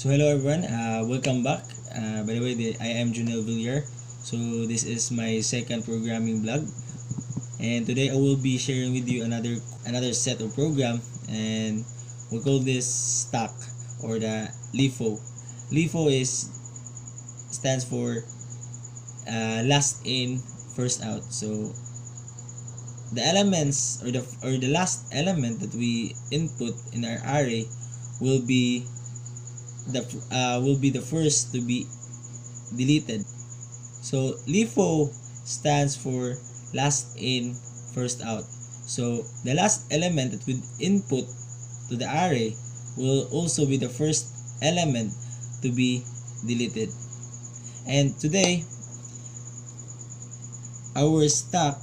So hello everyone, welcome back. By the way, I am Junel Villar. So this is my second programming blog, and today I will be sharing with you another set of program, and we'll call this stack or the LIFO. LIFO is stands for last in, first out. So the elements or the last element that we input in our array will be the first to be deleted. So LIFO stands for last in, first out. So the last element that we input to the array will also be the first element to be deleted. And today, our stack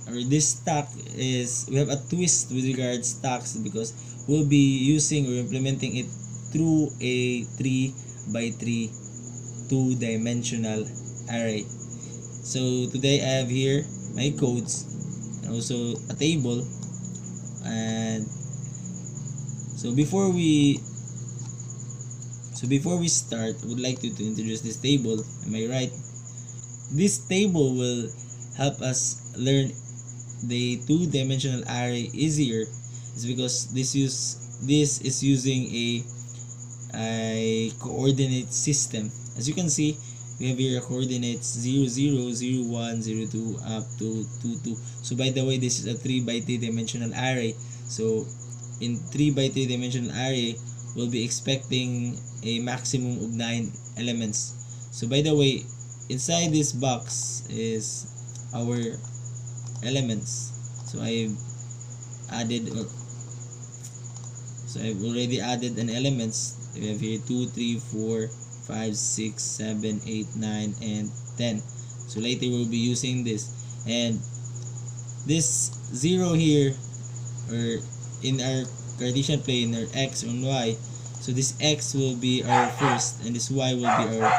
or this stack we have a twist with regards stacks because we'll be using or implementing it through a 3 by 3 two-dimensional array. So today I have here my codes and also a table. And so before we start, I would like to introduce this table. Am I right? This table will help us learn the two-dimensional array easier. It's because this is using a coordinate system. As you can see, we have here coordinates 0, 0, 0, 1, 0, 2 up to 2, 2. So by the way, this is a 3 by 3 dimensional array. So in 3 by 3 dimensional array, we'll be expecting a maximum of 9 elements. So by the way, inside this box is our elements. So I've already added an elements. We have here 2, 3, 4, 5, 6, 7, 8, 9, and 10. So later we'll be using this. And this 0 here, or in our Cartesian plane, or x and y, so this x will be our first and this y will be our,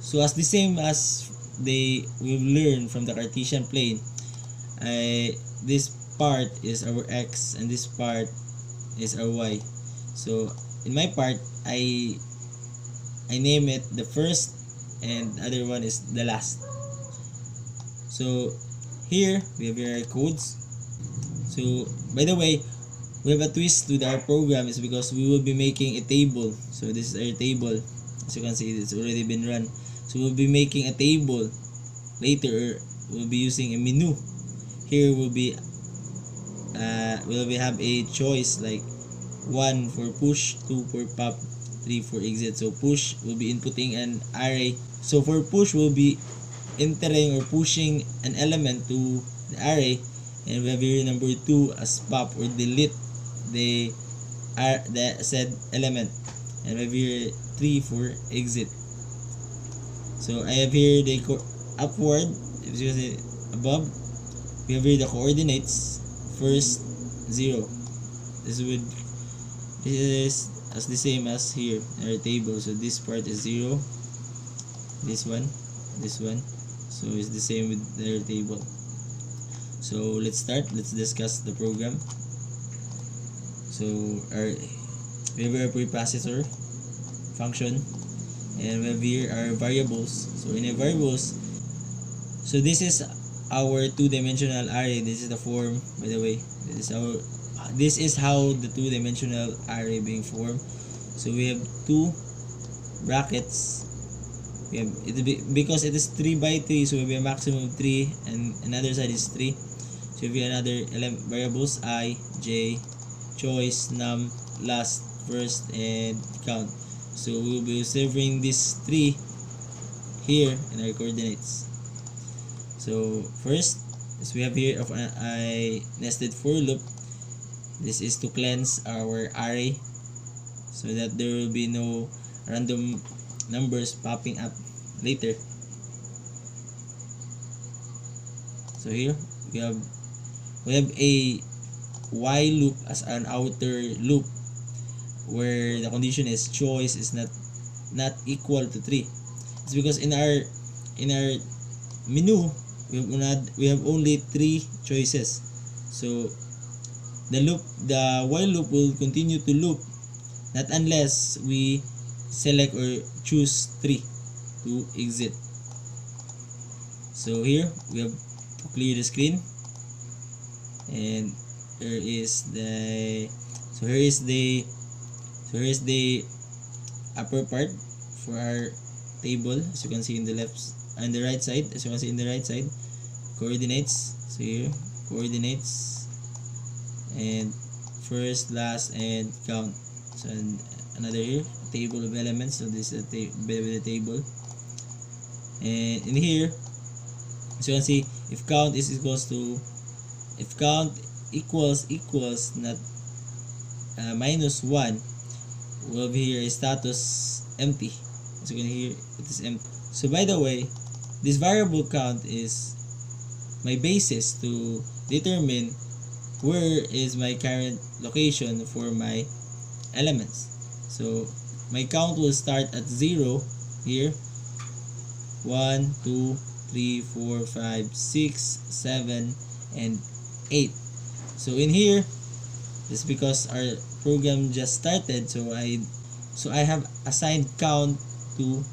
so as the same as we've learned from the Cartesian plane, this part is our x and this part is our y. So in my part, I name it the first and the other one is the last. So here we have our codes. So by the way, we have a twist with our program is because we will be making a table. So this is our table. As you can see, it's already been run. So we'll be making a table. Later we'll be using a menu. Here will be have a choice like 1 for push, 2 for pop, 3 for exit. So push will be inputting an array. So for push, we'll be entering or pushing an element to the array, and we have here number 2 as pop or delete the said element, and we have here 3 for exit. So I have here the upward, if you see above, we have here the coordinates first 0. This is as the same as here in our table. So this part is 0, this one. So it's the same with their table. So let's discuss the program. So we have our preprocessor function, and we have here our variables. So in our variables, so this is our two-dimensional array. This is the form, by the way. This is how the two-dimensional array being formed. So we have 2 brackets. We have because it is 3 by 3, so we have a maximum of 3, and another side is 3. So we have another variables I, j, choice, num, last, first, and count. So we will be serving these 3 here in our coordinates. So first is we have here of a nested for loop. This is to cleanse our array so that there will be no random numbers popping up later. So here we have a while loop as an outer loop where the condition is choice is not equal to 3. It's because in our menu we have only 3 choices. So the while loop will continue to loop not unless we select or choose 3 to exit. So here we have to clear the screen, and here is the upper part for our table, as you can see in the left and the right side. As you can see in the right side, coordinates. So here, coordinates, and first, last, and count. So another here, table of elements. So this is the table, and in here, as you can see, if count equals not minus 1, we'll have here a status empty. As you can hear, it is empty. So by the way, this variable count is my basis to determine where is my current location for my elements. So my count will start at 0 here. 1, 2, 3, 4, 5, 6, 7, and 8. So in here, just because our program just started, so I have assigned count to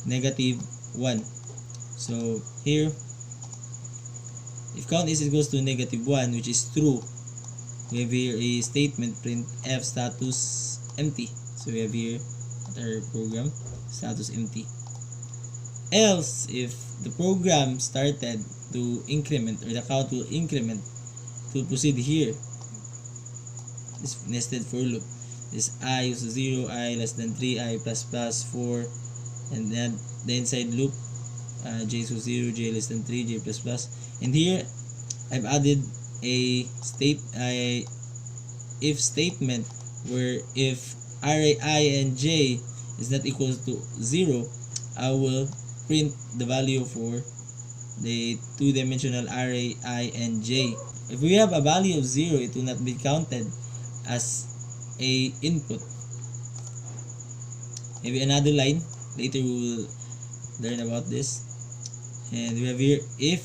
-1. So here, if count is equals to -1, which is true, we have here a statement printf status empty. So we have here at our program status empty. Else, if the program started to increment, or the count will increment to proceed here, this nested for loop, this I equals to 0, I less than 3, I plus plus 4, and then the inside loop, j equals 0, j less than 3, j plus plus. And here I've added a if statement where if array I and j is not equal to 0, I will print the value for the two-dimensional array I and j. If we have a value of 0, it will not be counted as a input. Maybe another line, later we will learn about this. And we have here if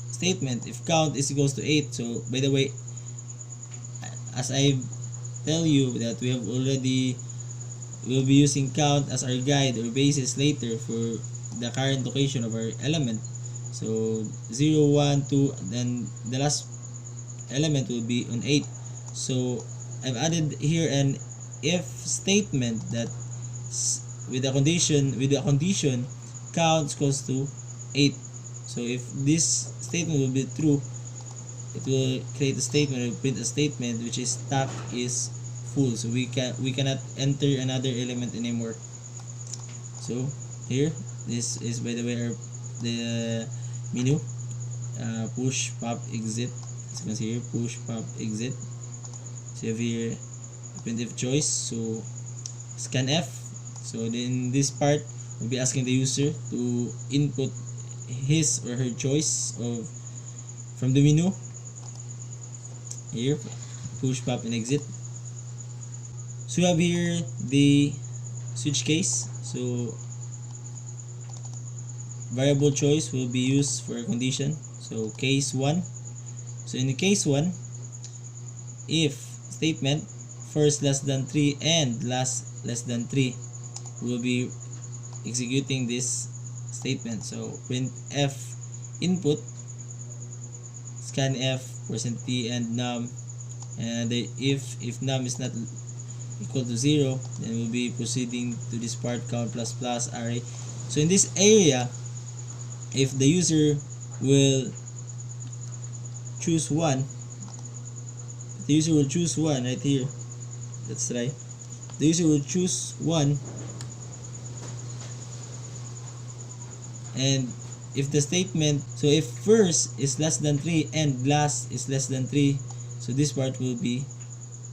statement, if count is equals to 8. So by the way, as I tell you that we'll be using count as our guide or basis later for the current location of our element. So 0, 1, 2, then the last element will be on 8. So I've added here an if statement that with the condition count equals to 8. So if this statement will be true, it will create a statement or print a statement which is stack is full. So we cannot enter another element anymore. So here, this is by the way the menu, push, pop, exit. As you can see here, push, pop, exit. So you have here printf choice. So scanf. So in this part, we'll be asking the user to input his or her choice from the menu. Here, push, pop, and exit. So we have here the switch case. So variable choice will be used for a condition. So case 1. So in the case 1, if statement first less than 3 and last less than 3, we will be executing this statement. So printf input scanf %t and num, and if num is not equal to 0, then we'll be proceeding to this part, count plus plus array. So in this area, if the user will choose 1, the user will choose 1 right here. Let's try. The user will choose 1, and if the statement, so if first is less than 3 and last is less than 3, so this part will be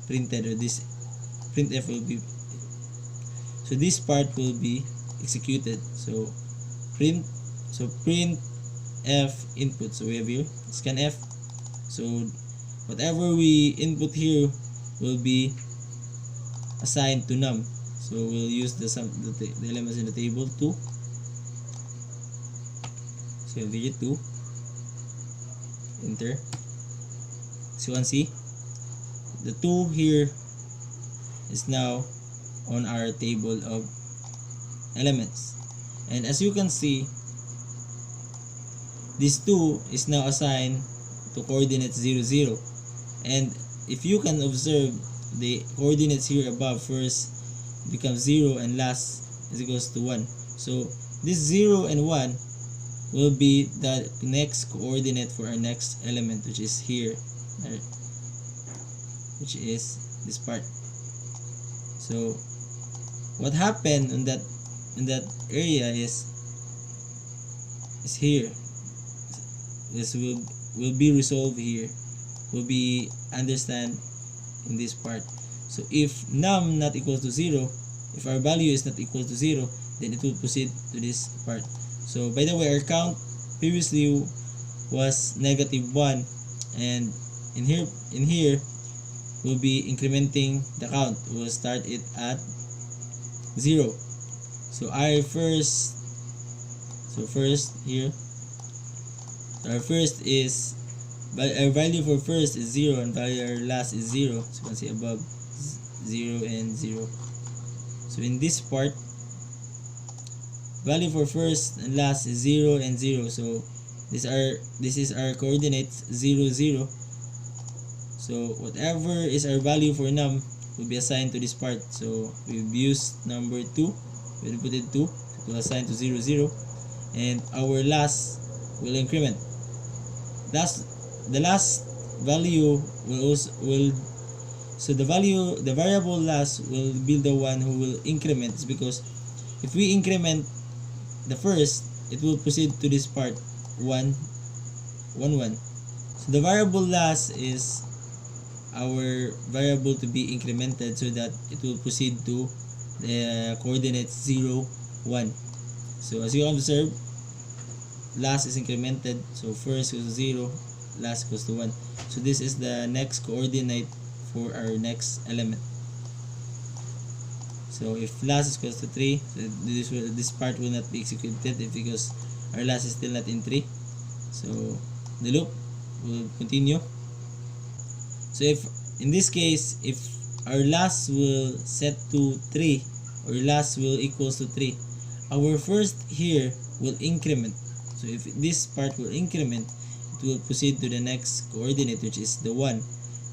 printed, or this printf will be, so this part will be executed. So print f input. So we have here scanf. So whatever we input here will be assigned to num. So we'll use the elements in the table 2. So we have 2. Enter. So you can see the 2 here is now on our table of elements. And as you can see, this 2 is now assigned to coordinates 0, 0. And if you can observe, the coordinates here above first becomes 0 and last is equals to 1. So this 0 and 1 will be the next coordinate for our next element, which is here, which is this part. So what happened in that area is here. This will be resolved here, will be understand in this part. So if num not equal to 0, if our value is not equal to 0, then it will proceed to this part. So by the way, our count previously was -1, and in here we'll be incrementing the count. We'll start it at 0. So our first here, our first is, our value for first is 0 and value our last is 0. So you can see above 0 and 0. So in this part, value for first and last is 0 and 0. So this is our coordinates 0, 0. So whatever is our value for num will be assigned to this part. So we've used number 2, we put it 2, it will assign to 0, 0, and our last will increment. The last value so the variable last will be the one who will increment. It's because if we increment the first, it will proceed to this part 1, 1, 1. So the variable last is our variable to be incremented so that it will proceed to the coordinates 0, 1. So as you observe, last is incremented, so first goes to 0, last goes to 1. So this is the next coordinate for our next element. So if last is equals to 3, so this part will not be executed because our last is still not in 3. So the loop will continue. So if in this case, if our last will set to 3 or last will equals to 3, our first here will increment. So if this part will increment, it will proceed to the next coordinate, which is the 1,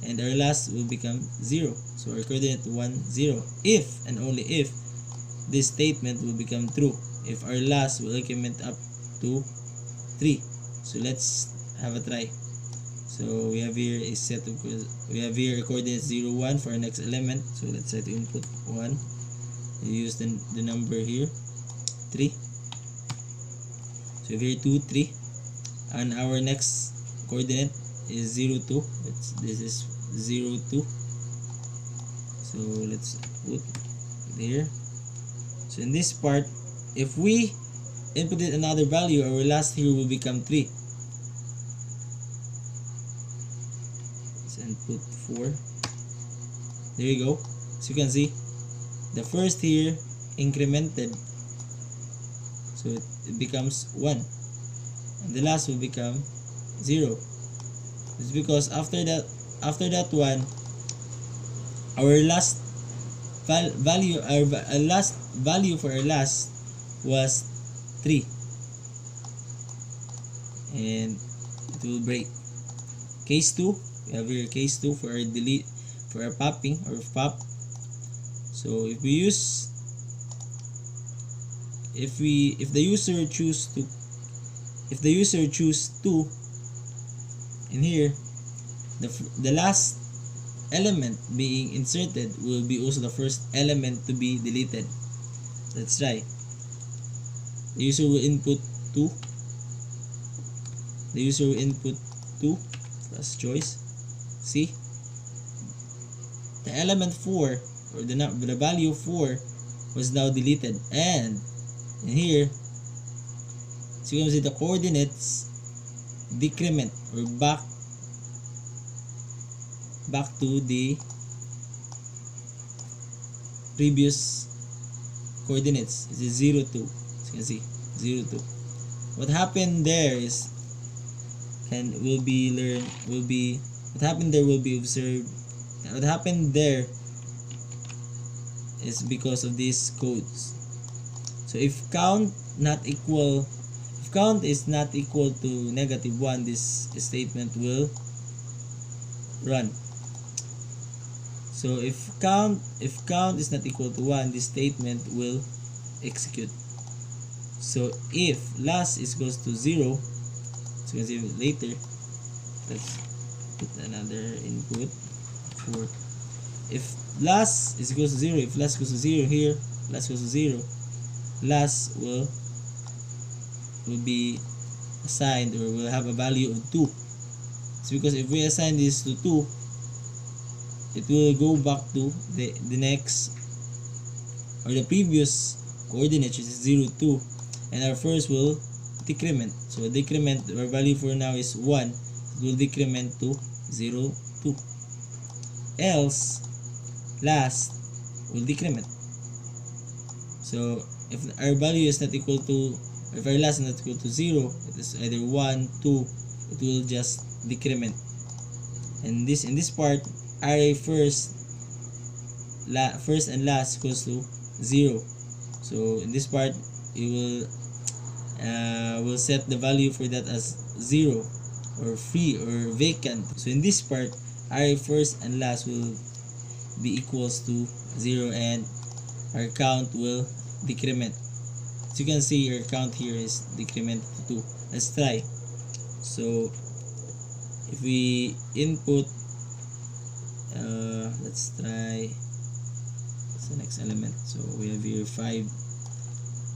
and our last will become 0. So our coordinate 1, 0, if and only if this statement will become true, if our last will increment up to 3. So let's have a try. So we have here a set of, we have here a coordinate 0, 1 for our next element. So let's set input 1. We use the number here 3. So here 2, 3, and our next coordinate is 0, 2. This is 0, 2. So let's put it here. So in this part, if we inputted another value, our last here will become 3. Let's input 4. There you go. So you can see the first here incremented, so it becomes 1, and the last will become 0. It's because after that one, our last value, our last value for our last was 3, and it will break. Case 2, we have here case 2 for our delete, for our popping or pop. So if we use, if the user choose 2 in here, the last element being inserted will be also the first element to be deleted. Let's try. The user will input 2. The user will input 2 plus choice. See, the element 4 or the value 4 was now deleted, and in here, so you can see the coordinates decrement or back to the previous coordinates. It is 0, 2. So you can see 0, 2. What happened there is what happened there will be observed. What happened there is because of these codes. So if count is not equal to -1, this statement will run. So if count is not equal to 1, this statement will execute. So if last is goes to 0, so you can see later, let's put another input for if last is equals to 0, if last goes to 0 here, last goes to 0, last will be assigned or will have a value of 2. It's because if we assign this to 2, it will go back to the next or the previous coordinate, which is 0, 2, and our first will decrement. So decrement, our value for now is 1, it will decrement to 0, 2. Else last will decrement. So if our value is not equal to, if our last is not equal to 0, it is either 1, 2, it will just decrement. And this, in this part, array first and last equals to 0. So in this part, you will set the value for that as 0 or free or vacant. So in this part, array first and last will be equals to 0 and our count will decrement. As you can see, our count here is decremented to 2. Let's try. So if we input, let's try, what's the next element? So we have here 5,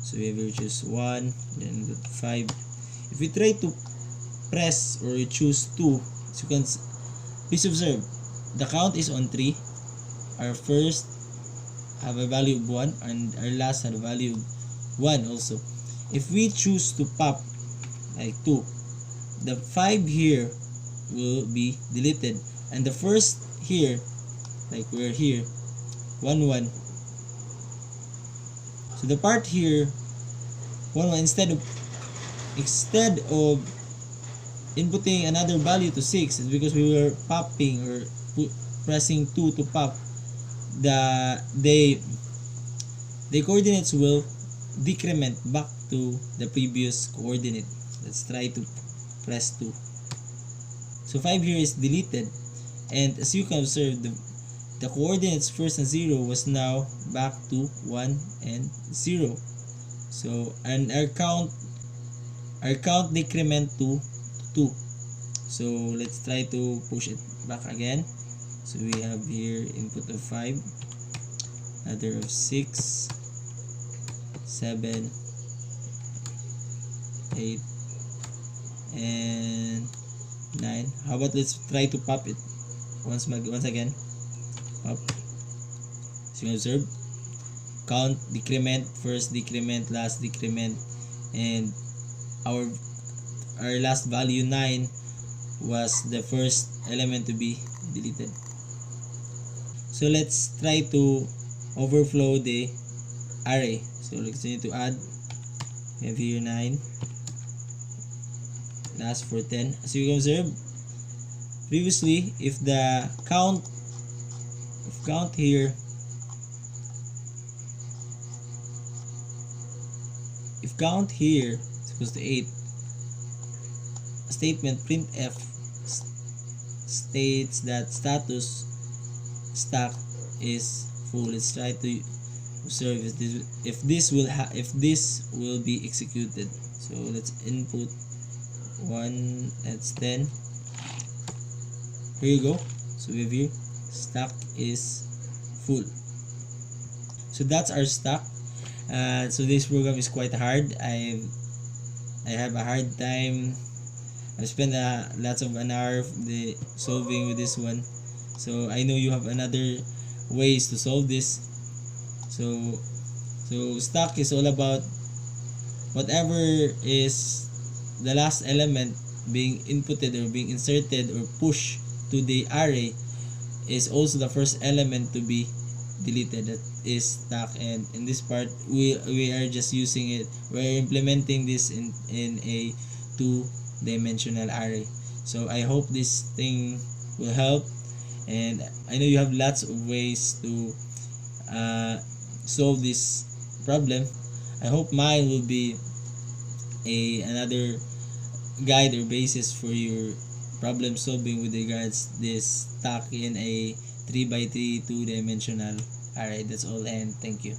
so we have here choose 1, then 5. If we try to press or choose 2, so you can please observe, the count is on 3, our first have a value of 1 and our last had a value of 1 also. If we choose to pop like 2, the 5 here will be deleted, and the first here, like we're here, 1, 1. So the part here, 1, 1, instead of inputting another value to 6, it's because we were popping or pressing 2 to pop, the coordinates will decrement back to the previous coordinate. Let's try to press 2. So 5 here is deleted, and as you can observe, the coordinates first and 0 was now back to 1 and 0. So and our count decrement to 2. So let's try to push it back again. So we have here input of 5, another of 6, 7, 8, and 9. How about let's try to pop it once again. Pop. So you observe, count decrement, first decrement, last decrement, and our last value 9 was the first element to be deleted. So let's try to overflow the array. So let's continue to add. We have here 9, last for 10. As you can observe, previously, if the count here, is equals to 8, statement printf states that status stack is full. Let's try to observe if this will be executed. So let's input 1, that's 10. Here you go. So we have here stack is full. So that's our stack. So this program is quite hard. I have a hard time. I spent lots of an hour solving with this one. So I know you have another ways to solve this. So stack is all about whatever is the last element being inputted or being inserted or pushed to the array is also the first element to be deleted. That is stack, and in this part we are just using it. We're implementing this in a 2-dimensional array. So I hope this thing will help, and I know you have lots of ways to solve this problem. I hope mine will be another guide or basis for your problem solving with regards this stuck in a 3 by 3 two-dimensional. Alright, that's all and thank you.